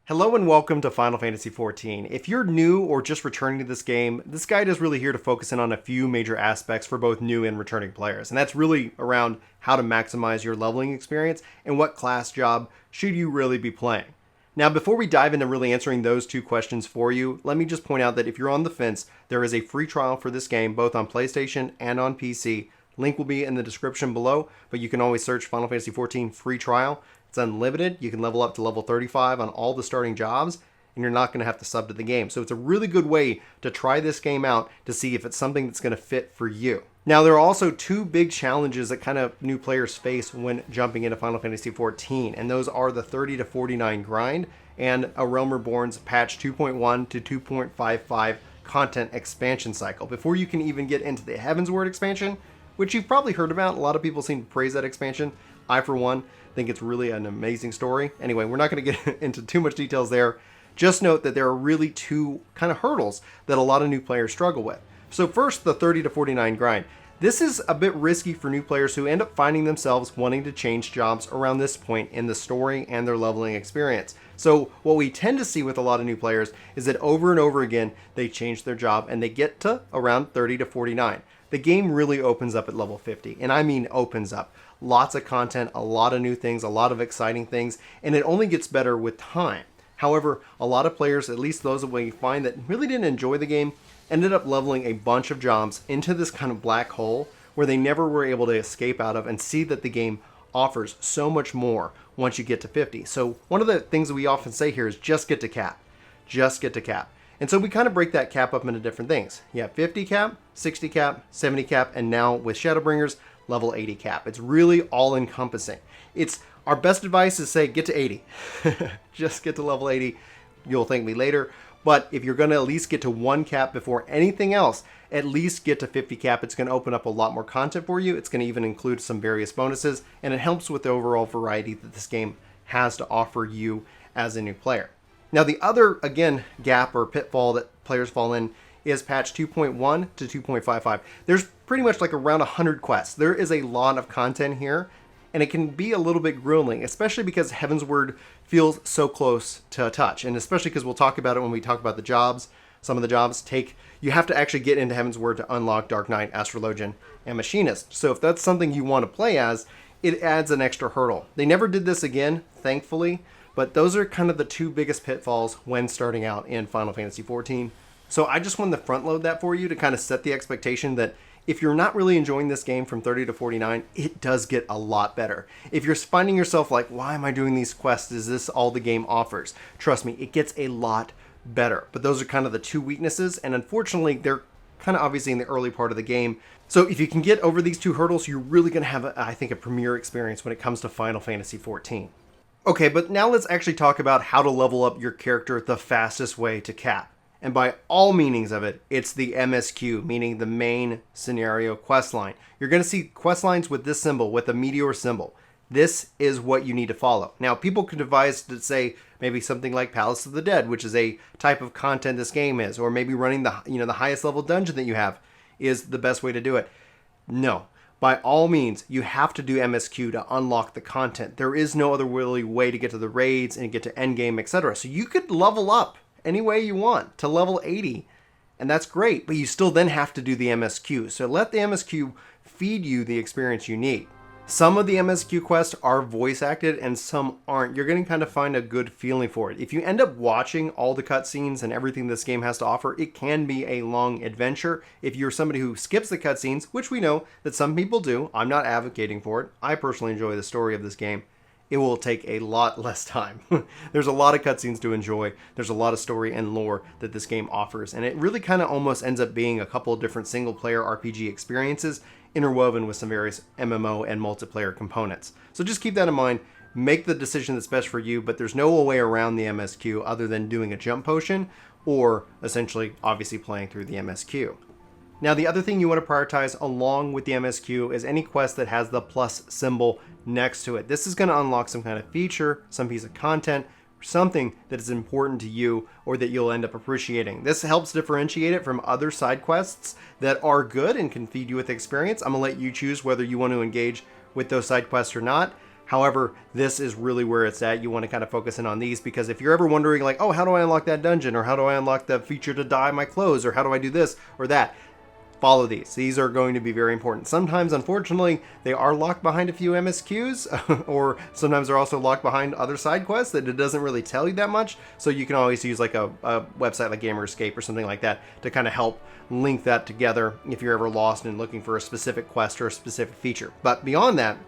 Hello and welcome to Final Fantasy XIV. If you're new or just returning to this game, this guide is really here to focus in on a few major aspects for both new and returning players. And that's really around how to maximize your leveling experience and what class job should you really be playing. Now, before we dive into really answering those two questions for you, let me just point out that if you're on the fence, there is a free trial for this game, both on PlayStation and on PC. Link will be in the description below, but you can always search Final Fantasy XIV free trial. It's unlimited. You can level up to level 35 on all the starting jobs, and you're not going to have to sub to the game. So it's a really good way to try this game out to see if it's something that's going to fit for you. Now, there are also two big challenges that kind of new players face when jumping into Final Fantasy XIV, and those are the 30 to 49 grind and A Realm Reborn's patch 2.1 to 2.55 content expansion cycle. Before you can even get into the Heavensward expansion, which you've probably heard about, a lot of people seem to praise that expansion. I, for one, think it's really an amazing story. Anyway, we're not going to get into too much details there. Just note that there are really two kind of hurdles that a lot of new players struggle with. So first, the 30 to 49 grind. This is a bit risky for new players who end up finding themselves wanting to change jobs around this point in the story and their leveling experience. So what we tend to see with a lot of new players is that over and over again, they change their job and they get to around 30 to 49. The game really opens up at level 50, and I mean opens up. Lots of content, a lot of new things, a lot of exciting things, and it only gets better with time. However, a lot of players, at least those that we find that really didn't enjoy the game, ended up leveling a bunch of jobs into this kind of black hole where they never were able to escape out of and see that the game offers so much more once you get to 50. So one of the things that we often say here is just get to cap. Just get to cap. And so we kind of break that cap up into different things. You have 50 cap, 60 cap, 70 cap, and now with Shadowbringers, level 80 cap. It's really all encompassing. It's our best advice is say get to 80. Just get to level 80. You'll thank me later. But if you're going to at least get to one cap before anything else, at least get to 50 cap. It's going to open up a lot more content for you. It's going to even include some various bonuses, and it helps with the overall variety that this game has to offer you as a new player. Now, the other, again, gap or pitfall that players fall in is patch 2.1 to 2.55. There's pretty much like around 100 quests. There is a lot of content here, and it can be a little bit grueling, especially because Heavensward feels so close to a touch, and especially because we'll talk about it when we talk about the jobs. Some of the jobs you have to actually get into Heavensward to unlock Dark Knight, Astrologian, and Machinist. So if that's something you want to play as, it adds an extra hurdle. They never did this again, thankfully, but those are kind of the two biggest pitfalls when starting out in Final Fantasy XIV. So I just wanted to front load that for you to kind of set the expectation that if you're not really enjoying this game from 30 to 49, it does get a lot better. If you're finding yourself like, why am I doing these quests? Is this all the game offers? Trust me, it gets a lot better. But those are kind of the two weaknesses, and unfortunately, they're kind of obviously in the early part of the game. So if you can get over these two hurdles, you're really going to have, I think, a premier experience when it comes to Final Fantasy XIV. Okay, but now let's actually talk about how to level up your character the fastest way to cap. And by all meanings of it, it's the MSQ, meaning the main scenario quest line. You're going to see quest lines with this symbol, with the meteor symbol. This is what you need to follow. Now, people could devise to say maybe something like Palace of the Dead, which is a type of content this game is, or maybe running the highest level dungeon that you have is the best way to do it. No. By all means, you have to do MSQ to unlock the content. There is no other really way to get to the raids and get to endgame, etc. So you could level up any way you want to level 80, and that's great, but you still then have to do the MSQ. So let the MSQ feed you the experience you need. Some of the MSQ quests are voice acted and some aren't. You're going to kind of find a good feeling for it. If you end up watching all the cutscenes and everything this game has to offer, it can be a long adventure. If you're somebody who skips the cutscenes, which we know that some people do, I'm not advocating for it. I personally enjoy the story of this game. It will take a lot less time. There's a lot of cutscenes to enjoy. There's a lot of story and lore that this game offers, and it really kind of almost ends up being a couple of different single-player RPG experiences interwoven with some various MMO and multiplayer components. So just keep that in mind. Make the decision that's best for you, but there's no way around the MSQ other than doing a jump potion or essentially, obviously, playing through the MSQ. Now, the other thing you want to prioritize along with the MSQ is any quest that has the plus symbol next to it. This is going to unlock some kind of feature, some piece of content, something that is important to you or that you'll end up appreciating. This helps differentiate it from other side quests that are good and can feed you with experience. I'm going to let you choose whether you want to engage with those side quests or not. However, this is really where it's at. You want to kind of focus in on these, because if you're ever wondering like, oh, how do I unlock that dungeon? Or how do I unlock the feature to dye my clothes? Or how do I do this or that? Follow these. These are going to be very important. Sometimes, unfortunately, they are locked behind a few MSQs, or sometimes they're also locked behind other side quests that it doesn't really tell you that much. So you can always use like a website like Gamerscape or something like that to kind of help link that together if you're ever lost and looking for a specific quest or a specific feature. But beyond that,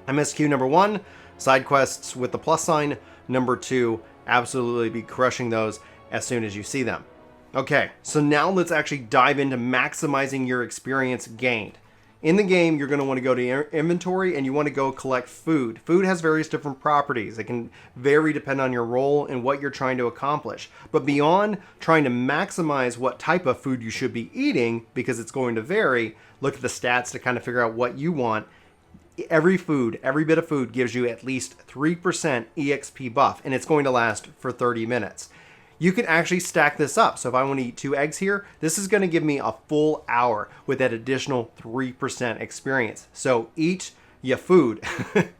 MSQ number 1, side quests with the plus sign. Number 2, absolutely be crushing those as soon as you see them. Okay, so now let's actually dive into maximizing your experience gained. In the game, you're going to want to go to inventory and you want to go collect food. Food has various different properties. It can vary depending on your role and what you're trying to accomplish. But beyond trying to maximize what type of food you should be eating, because it's going to vary, look at the stats to kind of figure out what you want. Every bit of food gives you at least 3% EXP buff, and it's going to last for 30 minutes. You can actually stack this up. So if I want to eat 2 eggs here, this is going to give me a full hour with that additional 3% experience. So eat your food.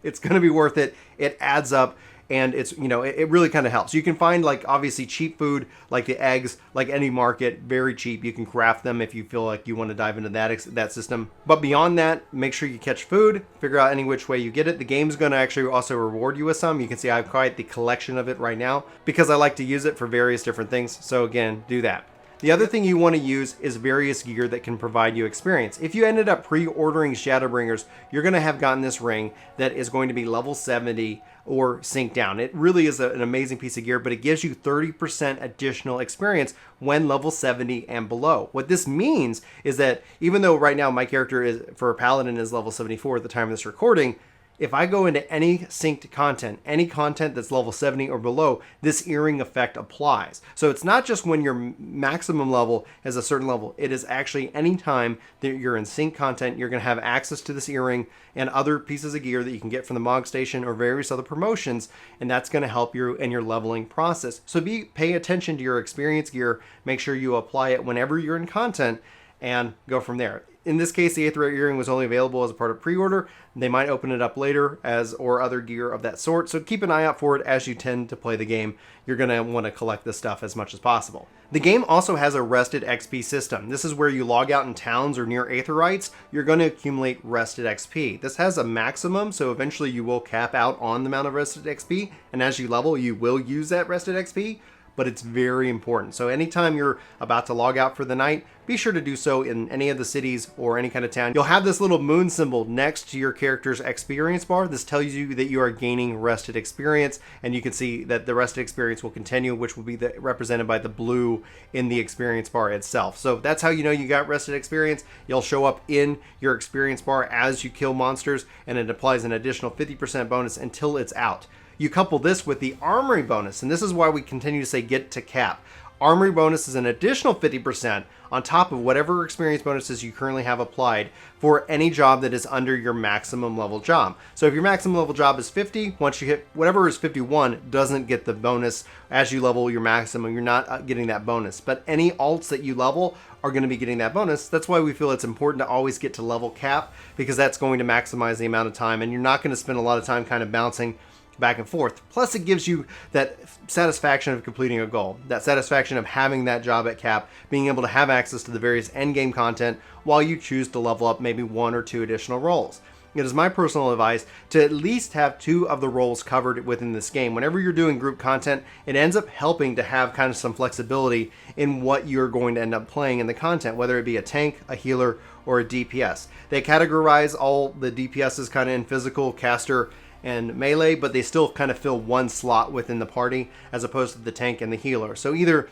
It's going to be worth it. It adds up, and it's, you know, it really kind of helps. You can find like obviously cheap food like the eggs, like any market, very cheap. You can craft them if you feel like you want to dive into that system. But beyond that, make sure you catch food, figure out any which way you get it. The game's going to actually also reward you with some. You can see I've quite the collection of it right now because I like to use it for various different things. So again, do that. The other thing you want to use is various gear that can provide you experience. If you ended up pre-ordering Shadowbringers, you're going to have gotten this ring that is going to be level 70 or sync down. It really is an amazing piece of gear, but it gives you 30% additional experience when level 70 and below. What this means is that even though right now my character is for a paladin is level 74 at the time of this recording, if I go into any synced content, any content that's level 70 or below, this earring effect applies. So it's not just when your maximum level is a certain level. It is actually any time that you're in sync content, you're going to have access to this earring and other pieces of gear that you can get from the Mog Station or various other promotions, and that's going to help you in your leveling process. So pay attention to your experience gear, make sure you apply it whenever you're in content, and go from there. In this case, the Aetheryte earring was only available as a part of pre-order. They might open it up later or other gear of that sort. So keep an eye out for it as you tend to play the game. You're going to want to collect this stuff as much as possible. The game also has a rested XP system. This is where you log out in towns or near Aetherites. You're going to accumulate rested XP. This has a maximum, so eventually you will cap out on the amount of rested XP. And as you level, you will use that rested XP. But it's very important. So anytime you're about to log out for the night, be sure to do so in any of the cities or any kind of town. You'll have this little moon symbol next to your character's experience bar. This tells you that you are gaining rested experience, and you can see that the rested experience will continue, which will be represented by the blue in the experience bar itself. So that's how you know you got rested experience. You'll show up in your experience bar as you kill monsters, and it applies an additional 50% bonus until it's out. You couple this with the armory bonus, and this is why we continue to say get to cap. Armory bonus is an additional 50% on top of whatever experience bonuses you currently have applied for any job that is under your maximum level job. So if your maximum level job is 50, once you hit whatever is 51 doesn't get the bonus. As you level your maximum, you're not getting that bonus. But any alts that you level are going to be getting that bonus. That's why we feel it's important to always get to level cap, because that's going to maximize the amount of time, and you're not going to spend a lot of time kind of bouncing back and forth. Plus it gives you that satisfaction of completing a goal, that satisfaction of having that job at cap, being able to have access to the various endgame content while you choose to level up maybe 1 or 2 additional roles. It is my personal advice to at least have 2 of the roles covered within this game. Whenever you're doing group content, it ends up helping to have kind of some flexibility in what you're going to end up playing in the content, whether it be a tank, a healer, or a DPS. They categorize all the DPSs kind of in physical, caster, and melee, but they still kind of fill one slot within the party as opposed to the tank and the healer. So either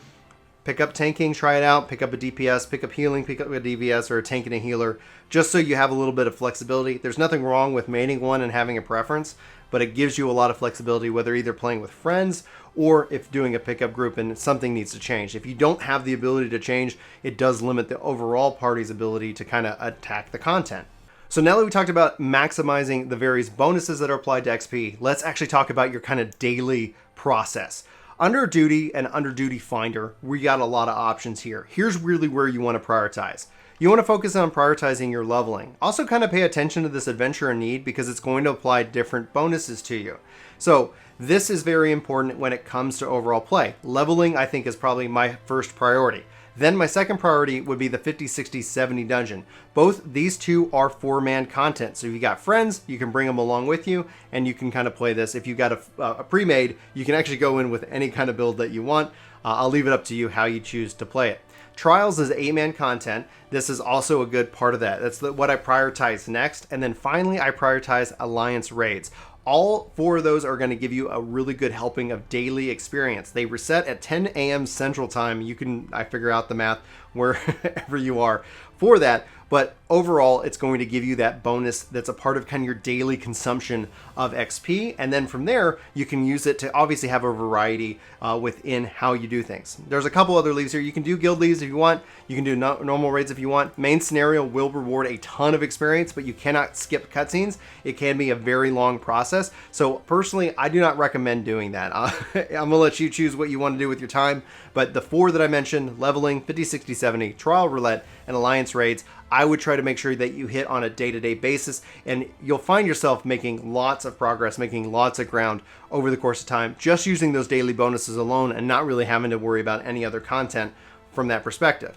pick up tanking, try it out, pick up a DPS, pick up healing, pick up a DPS, or a tank and a healer, just so you have a little bit of flexibility. There's nothing wrong with maining one and having a preference, but it gives you a lot of flexibility, whether either playing with friends or if doing a pickup group and something needs to change. If you don't have the ability to change, it does limit the overall party's ability to kind of attack the content. So now that we talked about maximizing the various bonuses that are applied to XP, let's actually talk about your kind of daily process. Under Duty and under Duty Finder, we got a lot of options here. Here's really where you want to prioritize. You want to focus on prioritizing your leveling. Also kind of pay attention to this adventure in need because it's going to apply different bonuses to you. So this is very important when it comes to overall play. Leveling, I think, is probably my first priority. Then my second priority would be the 50, 60, 70 dungeon. Both these two are 4-man content. So if you got friends, you can bring them along with you and you can kind of play this. If you got a pre-made, you can actually go in with any kind of build that you want. I'll leave it up to you how you choose to play it. Trials is 8-man content. This is also a good part of that. That's what I prioritize next. And then finally, I prioritize Alliance raids. All 4 of those are going to give you a really good helping of daily experience. They reset at 10 a.m. Central Time. You can, I figure out the math wherever you are for that. But overall, it's going to give you that bonus that's a part of kind of your daily consumption of XP. And then from there, you can use it to obviously have a variety within how you do things. There's a couple other leaves here. You can do guild leaves if you want. You can do normal raids if you want. Main scenario will reward a ton of experience, but you cannot skip cutscenes. It can be a very long process. So personally, I do not recommend doing that. I'm going to let you choose what you want to do with your time. But the 4 that I mentioned, leveling, 50, 60, 70, trial roulette, and alliance raids, I would try to make sure that you hit on a day-to-day basis, and you'll find yourself making lots of progress, making lots of ground over the course of time, just using those daily bonuses alone and not really having to worry about any other content from that perspective.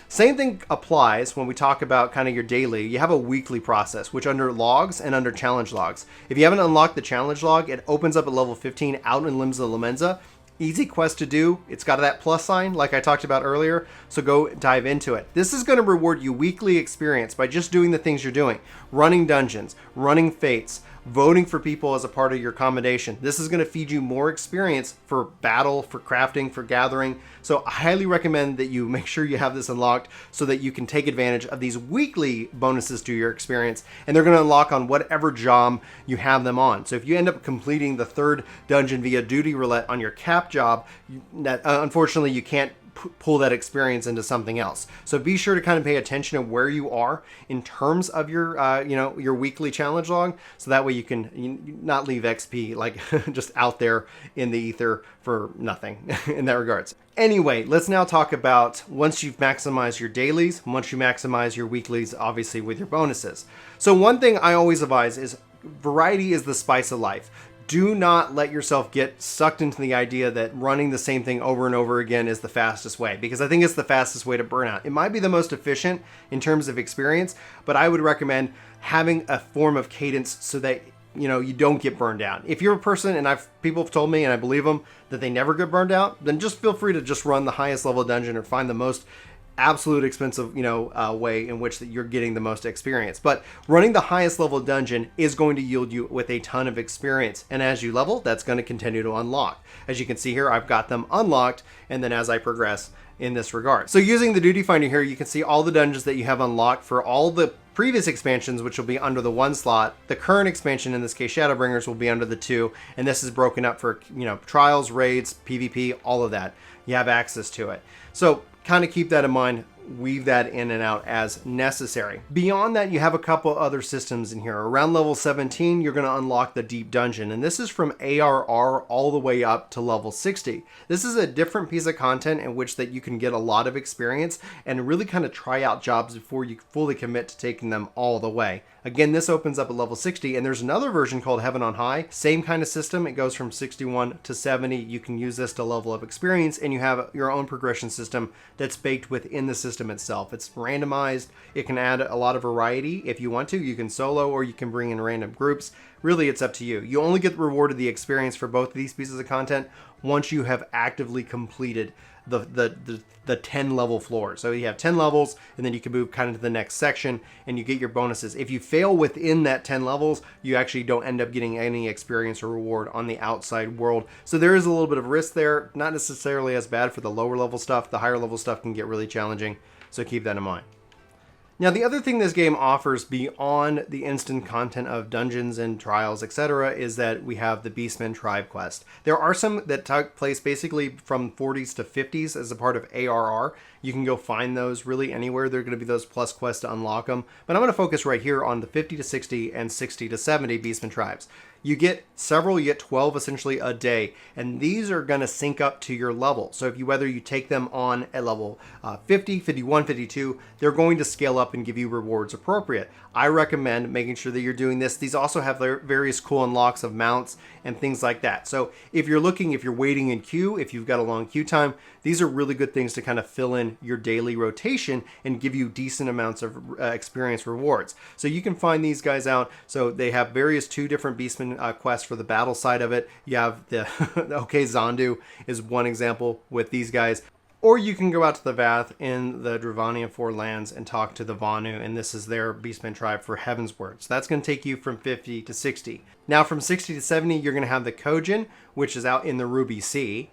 Same thing applies when we talk about kind of your daily. You have a weekly process, which under logs and under challenge logs. If you haven't unlocked the challenge log, it opens up at level 15 out in Limbs of Lamenza. Easy quest to do. It's got that plus sign like I talked about earlier, so go dive into it. This is going to reward you weekly experience by just doing the things you're doing. Running dungeons, running fates, voting for people as a part of your commendation. This is going to feed you more experience for battle, for crafting, for gathering. So I highly recommend that you make sure you have this unlocked so that you can take advantage of these weekly bonuses to your experience, and they're going to unlock on whatever job you have them on. So if you end up completing the 3rd dungeon via duty roulette on your cap job, unfortunately you can't pull that experience into something else. So be sure to kind of pay attention to where you are in terms of your your weekly challenge log, so that way you can not leave XP like just out there in the ether for nothing in that regards. Anyway, let's now talk about once you've maximized your dailies, once you maximize your weeklies, obviously with your bonuses. So one thing I always advise is variety is the spice of life. Do not let yourself get sucked into the idea that running the same thing over and over again is the fastest way, because I think it's the fastest way to burn out. It might be the most efficient in terms of experience, but I would recommend having a form of cadence so that you don't get burned out. If you're a person, and people have told me, and I believe them, that they never get burned out, then just feel free to just run the highest level dungeon or find the most absolute expensive way in which that you're getting the most experience. But running the highest level dungeon is going to yield you with a ton of experience, and as you level, that's going to continue to unlock. As you can see here, I've got them unlocked, and then as I progress in this regard. So using the duty finder here, you can see all the dungeons that you have unlocked for all the previous expansions, which will be under the 1 slot. The current expansion, in this case Shadowbringers, will be under the 2, and this is broken up for trials, raids, PvP, all of that. You have access to it. So kind of keep that in mind, weave that in and out as necessary. Beyond that, you have a couple other systems in here. Around level 17, you're going to unlock the Deep Dungeon, and this is from ARR all the way up to level 60. This is a different piece of content in which that you can get a lot of experience and really kind of try out jobs before you fully commit to taking them all the way. Again, this opens up at level 60, and there's another version called Heaven on High. Same kind of system. It goes from 61 to 70. You can use this to level up experience, and you have your own progression system that's baked within the system itself. It's randomized. It can add a lot of variety if you want to. You can solo or you can bring in random groups. Really, it's up to you. You only get rewarded the experience for both of these pieces of content once you have actively completed the 10 level floors. So you have 10 levels, and then you can move kind of to the next section and you get your bonuses. If you fail within that 10 levels, you actually don't end up getting any experience or reward on the outside world. So there is a little bit of risk there, not necessarily as bad for the lower level stuff. The higher level stuff can get really challenging, so keep that in mind. Now, the other thing this game offers beyond the instant content of dungeons and trials, etc., is that we have the Beastmen Tribe quest. There are some that take place basically from 40s to 50s as a part of ARR. You can go find those really anywhere. They're going to be those plus quests to unlock them. But I'm going to focus right here on the 50 to 60 and 60 to 70 Beastmen Tribes. You get several, you get 12 essentially a day, and these are going to sync up to your level. So if you whether you take them on at level 50, 51, 52, they're going to scale up and give you rewards appropriate. I recommend making sure that you're doing this. These also have various cool unlocks of mounts and things like that. So if you're waiting in queue, if you've got a long queue time, these are really good things to kind of fill in your daily rotation and give you decent amounts of experience rewards. So you can find these guys out. So they have various 2 different Beastman quests for the battle side of it. You have the OK Zandu is one example with these guys. Or you can go out to the Vath in the Dravanian Four Lands and talk to the Vanu, and this is their Beastman tribe for Heavensward. So that's going to take you from 50 to 60. Now from 60 to 70, you're going to have the Kojin, which is out in the Ruby Sea.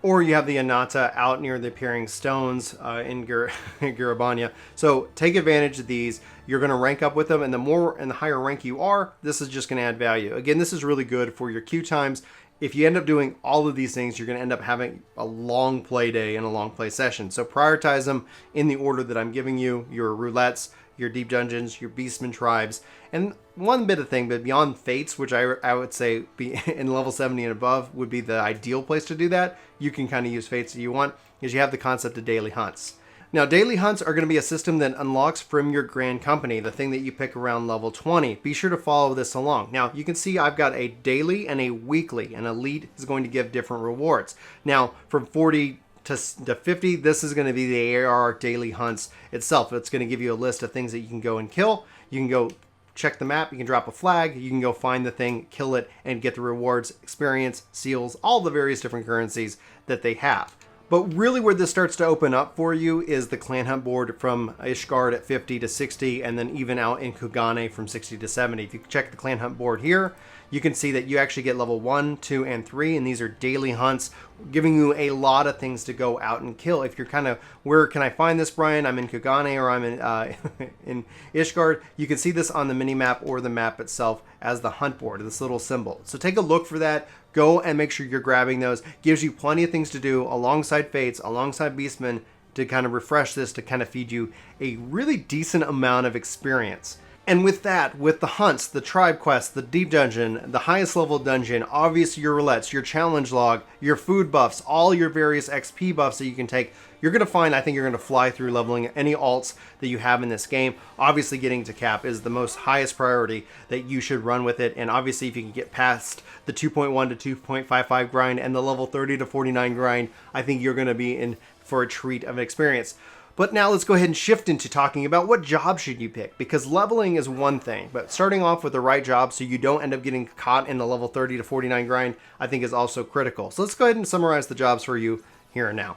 Or you have the Anata out near the Appearing Stones in Garabanya. So take advantage of these. You're going to rank up with them, and the more and the higher rank you are, this is just going to add value. Again, this is really good for your queue times. If you end up doing all of these things, you're going to end up having a long play day and a long play session. So prioritize them in the order that I'm giving you: your roulettes, your deep dungeons, your beastman tribes. And one bit of thing, but beyond fates, which I would say be in level 70 and above would be the ideal place to do that. You can kind of use fates if you want, is you have the concept of daily hunts. Now, daily hunts are going to be a system that unlocks from your Grand Company, the thing that you pick around level 20. Be sure to follow this along. Now, you can see I've got a daily and a weekly, and Elite is going to give different rewards. Now, from 40 to 50, this is going to be the AR daily hunts itself. It's going to give you a list of things that you can go and kill. You can go check the map, you can drop a flag, you can go find the thing, kill it, and get the rewards, experience, seals, all the various different currencies that they have. But really where this starts to open up for you is the clan hunt board from Ishgard at 50 to 60, and then even out in Kugane from 60 to 70. If you check the clan hunt board here, you can see that you actually get level 1, 2, and 3, and these are daily hunts, giving you a lot of things to go out and kill. If you're kind of, where can I find this, Brian? I'm in Kugane or I'm in in Ishgard. You can see this on the mini-map or the map itself as the hunt board, this little symbol. So take a look for that. Go and make sure you're grabbing those. Gives you plenty of things to do alongside Fates, alongside Beastmen, to kind of refresh this, to kind of feed you a really decent amount of experience. And with that, with the hunts, the tribe quests, the deep dungeon, the highest level dungeon, obviously your roulettes, your challenge log, your food buffs, all your various XP buffs that you can take, you're going to find, I think you're going to fly through leveling any alts that you have in this game. Obviously getting to cap is the most highest priority that you should run with it. And obviously if you can get past the 2.1 to 2.55 grind and the level 30 to 49 grind, I think you're going to be in for a treat of an experience. But now let's go ahead and shift into talking about what job should you pick, because leveling is one thing, but starting off with the right job so you don't end up getting caught in the level 30 to 49 grind, I think is also critical. So let's go ahead and summarize the jobs for you here and now.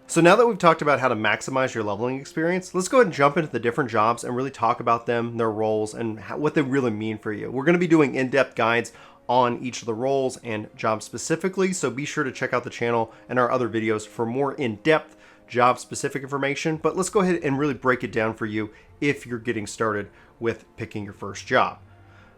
So now that we've talked about how to maximize your leveling experience, let's go ahead and jump into the different jobs and really talk about them, their roles, and what they really mean for you. We're going to be doing in-depth guides on each of the roles and jobs specifically, so be sure to check out the channel and our other videos for more in-depth job specific information. But let's go ahead and really break it down for you if you're getting started with picking your first job.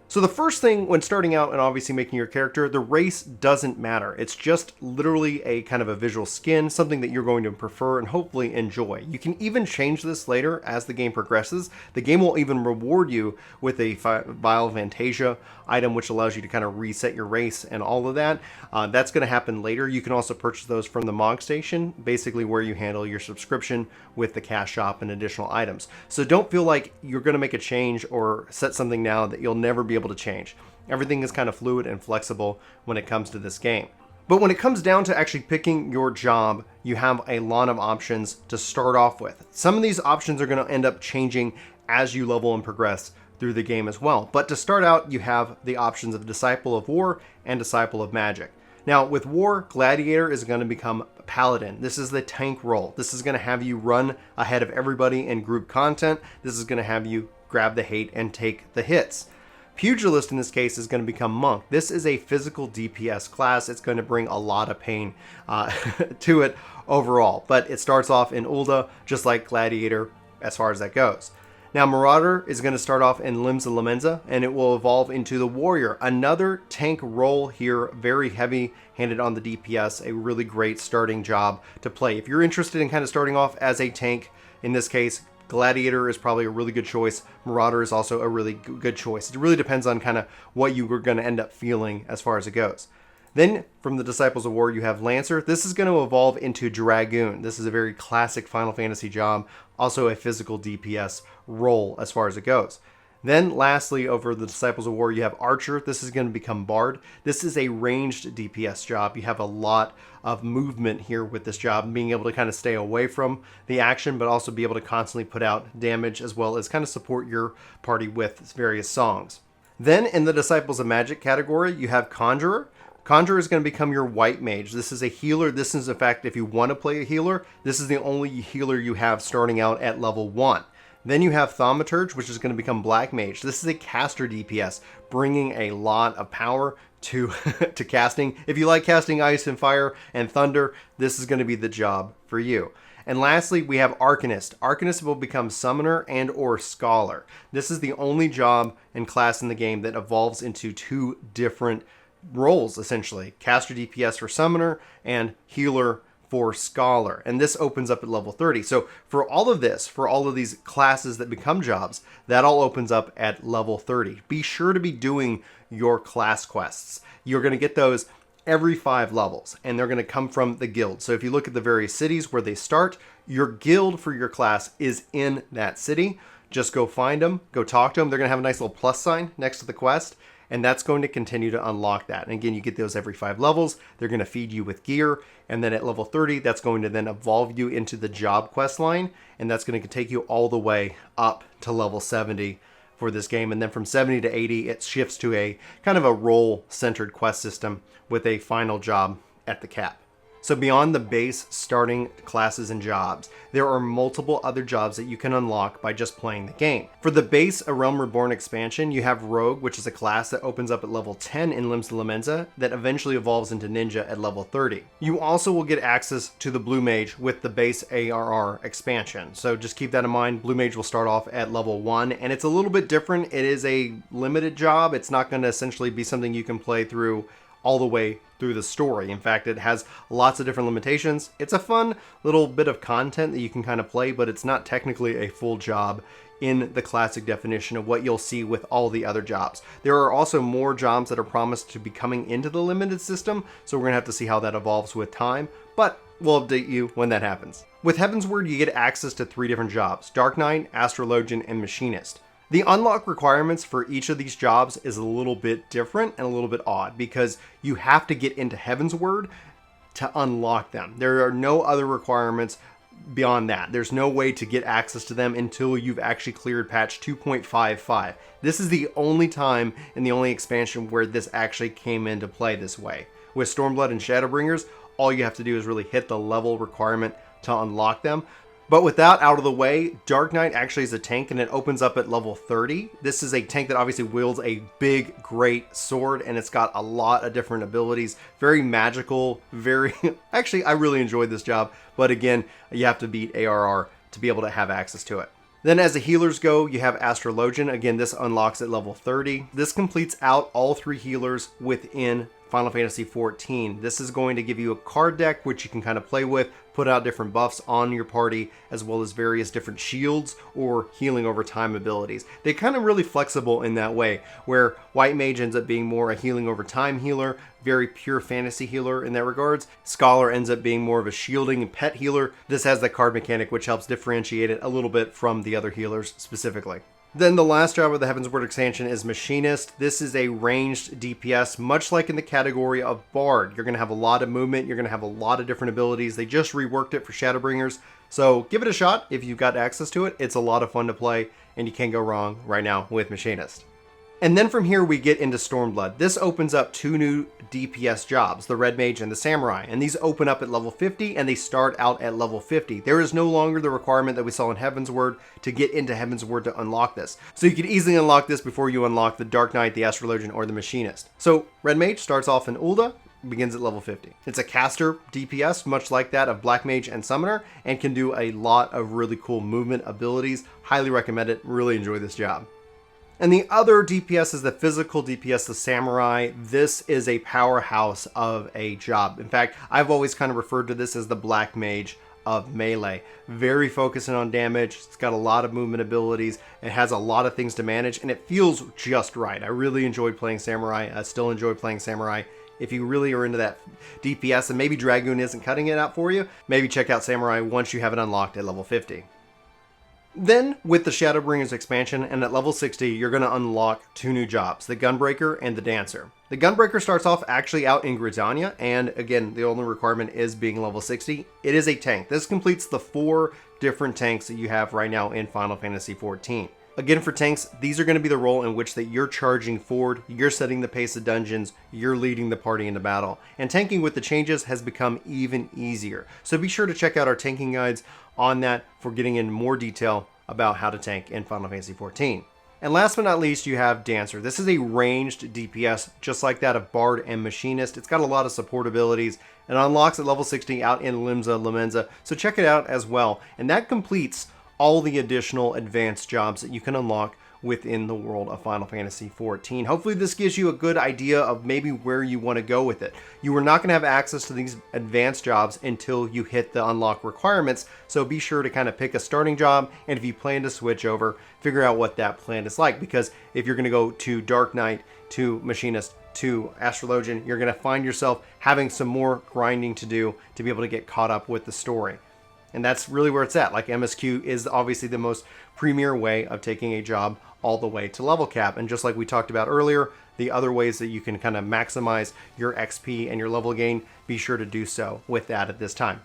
So the first thing when starting out and obviously making your character, the race doesn't matter. It's just literally a kind of a visual skin, something that you're going to prefer and hopefully enjoy. You can even change this later as the game progresses. The game will even reward you with a Vial of Fantasia item, which allows you to kind of reset your race and all of that. That's going to happen later. You can also purchase those from the Mog Station, basically where you handle your subscription with the cash shop and additional items. So don't feel like you're going to make a change or set something now that you'll never be able to change. Everything is kind of fluid and flexible when it comes to this game. But when it comes down to actually picking your job, you have a lot of options to start off with. Some of these options are going to end up changing as you level and progress through the game as well. But to start out, you have the options of Disciple of War and Disciple of Magic. Now with War, Gladiator is going to become Paladin. This is the tank role. This is going to have you run ahead of everybody in group content. This is going to have you grab the hate and take the hits. Pugilist in this case is going to become Monk. This is a physical DPS class. It's going to bring a lot of pain to it overall. But it starts off in Ulda, just like Gladiator as far as that goes. Now Marauder is going to start off in Limsa Lamenza, and it will evolve into the Warrior. Another tank role here, very heavy-handed on the DPS, a really great starting job to play. If you're interested in kind of starting off as a tank, in this case, Gladiator is probably a really good choice. Marauder is also a really good choice. It really depends on kind of what you were going to end up feeling as far as it goes. Then from the Disciples of War, you have Lancer. This is going to evolve into Dragoon. This is a very classic Final Fantasy job, also a physical DPS role as far as it goes. Then lastly, over the Disciples of War, you have Archer. This is going to become Bard. This is a ranged DPS job. You have a lot of movement here with this job, being able to kind of stay away from the action, but also be able to constantly put out damage as well as kind of support your party with various songs. Then in the Disciples of Magic category, you have Conjurer. Conjurer is going to become your white mage. This is a healer. This is, in fact, if you want to play a healer, this is the only healer you have starting out at level 1. Then you have Thaumaturge, which is going to become Black Mage. This is a caster DPS, bringing a lot of power to, to casting. If you like casting ice and fire and thunder, this is going to be the job for you. And lastly, we have Arcanist. Arcanist will become Summoner and or Scholar. This is the only job and class in the game that evolves into 2 different roles, essentially. Caster DPS for Summoner and Healer for Scholar, and this opens up at level 30. So for all of this, for all of these classes that become jobs, that all opens up at level 30. Be sure to be doing your class quests. You're going to get those every 5 levels, and they're going to come from the guild. So if you look at the various cities where they start, your guild for your class is in that city. Just go find them, go talk to them. They're going to have a nice little plus sign next to the quest, and that's going to continue to unlock that. And again, you get those every 5 levels. They're going to feed you with gear. And then at level 30, that's going to then evolve you into the job quest line. And that's going to take you all the way up to level 70 for this game. And then from 70 to 80, it shifts to a kind of a role-centered quest system with a final job at the cap. So beyond the base starting classes and jobs, there are multiple other jobs that you can unlock by just playing the game. For the base A Realm Reborn expansion, you have Rogue, which is a class that opens up at level 10 in Limbs to Lamenza that eventually evolves into Ninja at level 30. You also will get access to the Blue Mage with the base ARR expansion. So just keep that in mind. Blue Mage will start off at level 1, and it's a little bit different. It is a limited job. It's not going to essentially be something you can play through all the way through the story. In fact, it has lots of different limitations. It's a fun little bit of content that you can kind of play, but it's not technically a full job in the classic definition of what you'll see with all the other jobs. There are also more jobs that are promised to be coming into the limited system, so we're gonna have to see how that evolves with time, but we'll update you when that happens. With Heavensward, you get access to 3 different jobs: Dark Knight, Astrologian, and Machinist. The unlock requirements for each of these jobs is a little bit different and a little bit odd because you have to get into Heavensward to unlock them. There are no other requirements beyond that. There's no way to get access to them until you've actually cleared patch 2.55. This is the only time and the only expansion where this actually came into play this way. With Stormblood and Shadowbringers, all you have to do is really hit the level requirement to unlock them. But with that out of the way, Dark Knight actually is a tank and it opens up at level 30. This is a tank that obviously wields a big, great sword, and it's got a lot of different abilities. Very magical, very... Actually, I really enjoyed this job, but again, you have to beat ARR to be able to have access to it. Then as the healers go, you have Astrologian. Again, this unlocks at level 30. This completes out all 3 healers within Final Fantasy XIV. This is going to give you a card deck which you can kind of play with, put out different buffs on your party, as well as various different shields or healing over time abilities. They're kind of really flexible in that way, where White Mage ends up being more a healing over time healer, very pure fantasy healer in that regards. Scholar ends up being more of a shielding and pet healer. This has the card mechanic which helps differentiate it a little bit from the other healers specifically. Then the last job of the Heavensward expansion is Machinist. This is a ranged DPS, much like in the category of Bard. You're going to have a lot of movement. You're going to have a lot of different abilities. They just reworked it for Shadowbringers. So give it a shot if you've got access to it. It's a lot of fun to play, and you can't go wrong right now with Machinist. And then from here we get into Stormblood. This opens up 2 new DPS jobs, the Red Mage and the Samurai, and these open up at level 50 and they start out at level 50. There is no longer the requirement that we saw in Heavensward to get into Heavensward to unlock this. So you can easily unlock this before you unlock the Dark Knight, the Astrologian, or the Machinist. So Red Mage starts off in Ul'dah, begins at level 50. It's a caster DPS, much like that of Black Mage and Summoner, and can do a lot of really cool movement abilities. Highly recommend it. Really enjoy this job. And the other DPS is the physical DPS, the Samurai. This is a powerhouse of a job. In fact, I've always kind of referred to this as the Black Mage of melee. Very focusing on damage. It's got a lot of movement abilities. It has a lot of things to manage, and it feels just right. I really enjoyed playing Samurai. I still enjoy playing Samurai. If you really are into that DPS and maybe Dragoon isn't cutting it out for you, maybe check out Samurai once you have it unlocked at level 50. Then, with the Shadowbringers expansion, and at level 60, you're going to unlock 2 new jobs, the Gunbreaker and the Dancer. The Gunbreaker starts off actually out in Gridania, and again, the only requirement is being level 60. It is a tank. This completes the 4 different tanks that you have right now in Final Fantasy XIV. Again, for tanks, these are going to be the role in which that you're charging forward, you're setting the pace of dungeons, you're leading the party into battle. And tanking with the changes has become even easier. So be sure to check out our tanking guides on that for getting in more detail about how to tank in Final Fantasy XIV. And last but not least, you have Dancer. This is a ranged DPS, just like that of Bard and Machinist. It's got a lot of support abilities and unlocks at level 60 out in Limsa Lamenza. So check it out as well. And that completes all the additional advanced jobs that you can unlock within the world of Final Fantasy XIV. Hopefully this gives you a good idea of maybe where you want to go with it. You are not going to have access to these advanced jobs until you hit the unlock requirements, so be sure to kind of pick a starting job, and if you plan to switch over, figure out what that plan is like, because if you're going to go to Dark Knight, to Machinist, to Astrologian, you're going to find yourself having some more grinding to do to be able to get caught up with the story. And that's really where it's at. Like, MSQ is obviously the most premier way of taking a job all the way to level cap. And just like we talked about earlier, the other ways that you can kind of maximize your XP and your level gain, be sure to do so with that at this time.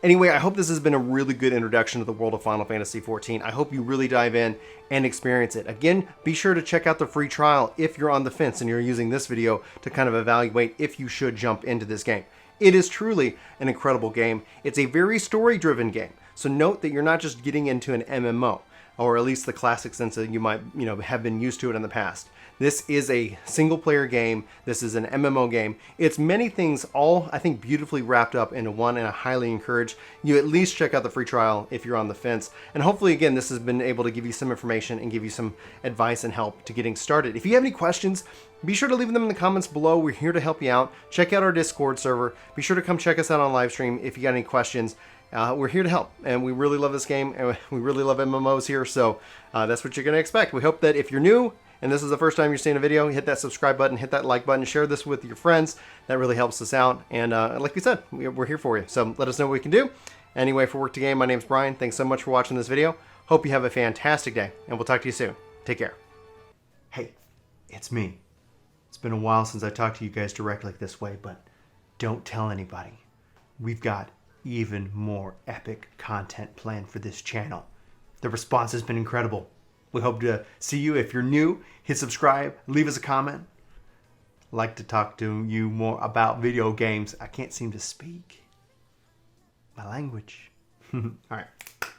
Anyway, I hope this has been a really good introduction to the world of Final Fantasy XIV. I hope you really dive in and experience it. Again, be sure to check out the free trial if you're on the fence and you're using this video to kind of evaluate if you should jump into this game. It is truly an incredible game. It's a very story-driven game. So note that you're not just getting into an MMO, or at least the classic sense that you might, have been used to it in the past. This is a single-player game. This is an MMO game. It's many things, all I think beautifully wrapped up into one, and I highly encourage you at least check out the free trial if you're on the fence. And hopefully, again, this has been able to give you some information and give you some advice and help to getting started. If you have any questions, be sure to leave them in the comments below. We're here to help you out. Check out our Discord server. Be sure to come check us out on live stream if you got any questions. We're here to help, and we really love this game, and we really love MMOs here, so that's what you're going to expect. We hope that if you're new and this is the first time you're seeing a video, hit that subscribe button, hit that like button, share this with your friends. That really helps us out, and like we said, we're here for you, so let us know what we can do. Anyway, for Work to Game, my name's Brian. Thanks so much for watching this video. Hope you have a fantastic day, and we'll talk to you soon. Take care. Hey, it's me. It's been a while since I talked to you guys directly this way, but don't tell anybody. We've got even more epic content planned for this channel. The response has been incredible. We hope to see you. If you're new, hit subscribe, leave us a comment. I'd like to talk to you more about video games. I can't seem to speak my language. All right.